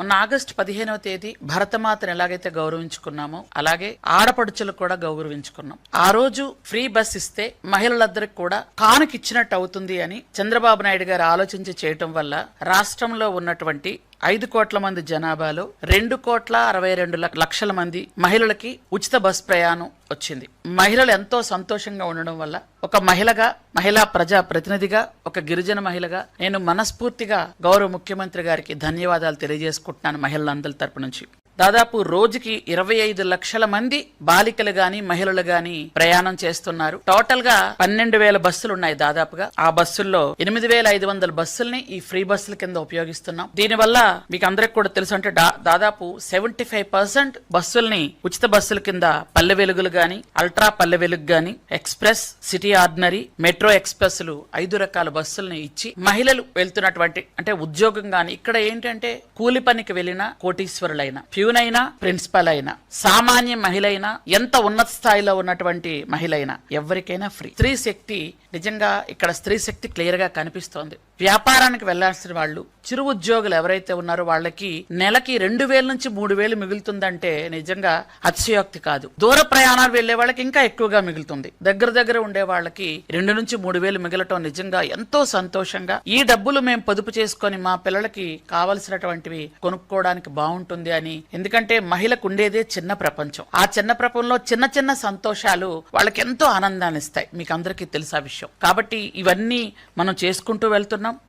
మొన్న ఆగస్టు 15వ తేదీ భరతమాతను ఎలాగైతే గౌరవించుకున్నామో అలాగే ఆడపడుచులు కూడా గౌరవించుకున్నాం. ఆ రోజు ఫ్రీ బస్ ఇస్తే మహిళలందరికీ కూడా కానుకిచ్చినట్టు అవుతుంది అని చంద్రబాబు నాయుడు గారు ఆలోచించి చేయటం వల్ల రాష్ట్రంలో ఉన్నటువంటి 5 కోట్ల మంది జనాభాలో 2,62,00,000 మంది మహిళలకి ఉచిత బస్ ప్రయాణం వచ్చింది. మహిళలు ఎంతో సంతోషంగా ఉండడం వల్ల ఒక మహిళగా, మహిళా ప్రజా ప్రతినిధిగా, ఒక గిరిజన మహిళగా నేను మనస్ఫూర్తిగా గౌరవ ముఖ్యమంత్రి గారికి ధన్యవాదాలు తెలియజేసుకుంటున్నాను. మహిళలందరి తరపు నుంచి దాదాపు రోజుకి 25 లక్షల మంది బాలికలు గాని మహిళలు గాని ప్రయాణం చేస్తున్నారు. టోటల్ గా 12,000 బస్సులు ఉన్నాయి. దాదాపుగా ఆ బస్సుల్లో 8,500 బస్సుల్ని ఈ ఫ్రీ బస్సుల కింద ఉపయోగిస్తున్నాం. దీనివల్ల మీకు అందరికి కూడా తెలుసు, అంటే దాదాపు 75% బస్సుల్ని ఉచిత బస్సుల కింద పల్లె వెలుగులు గాని, అల్ట్రా పల్లె వెలుగు గాని, ఎక్స్ప్రెస్, సిటీ ఆర్డినరీ, మెట్రో ఎక్స్ప్రెస్లు 5 రకాల బస్సుల్ని ఇచ్చి మహిళలు వెళ్తున్నటువంటి, అంటే ఉద్యోగం గాని, ఇక్కడ ఏంటంటే కూలి పనికి వెళ్ళిన కోటీశ్వరులైన, అయినా ప్రిన్సిపల్ అయినా, సామాన్య మహిళ అయినా, ఎంత ఉన్నత స్థాయిలో ఉన్నటువంటి మహిళ అయినా ఎవరికైనా ఫ్రీ. స్త్రీ శక్తి నిజంగా ఇక్కడ స్త్రీ శక్తి క్లియర్ గా కనిపిస్తోంది. వ్యాపారానికి వెళ్లాల్సిన వాళ్ళు, చిరు ఉద్యోగులు ఎవరైతే ఉన్నారో వాళ్ళకి నెలకి 2,000 నుంచి 3,000 మిగులుతుందంటే నిజంగా అతిశయోక్తి కాదు. దూర ప్రయాణాలు వెళ్లే వాళ్ళకి ఇంకా ఎక్కువగా మిగులుతుంది. దగ్గర ఉండే వాళ్ళకి 2 నుంచి 3,000 మిగలటం నిజంగా ఎంతో సంతోషంగా, ఈ డబ్బులు మేము పొదుపు చేసుకొని మా పిల్లలకి కావలసినటువంటివి కొనుక్కోవడానికి బాగుంటుంది అని. ఎందుకంటే మహిళకు ఉండేదే చిన్న ప్రపంచం. ఆ చిన్న ప్రపంచంలో చిన్న సంతోషాలు వాళ్ళకి ఎంతో ఆనందాన్ని ఇస్తాయి. మీకు అందరికీ తెలుసా విషయం. కాబట్టి ఇవన్నీ మనం చేసుకుంటూ వెళ్తున్నాం.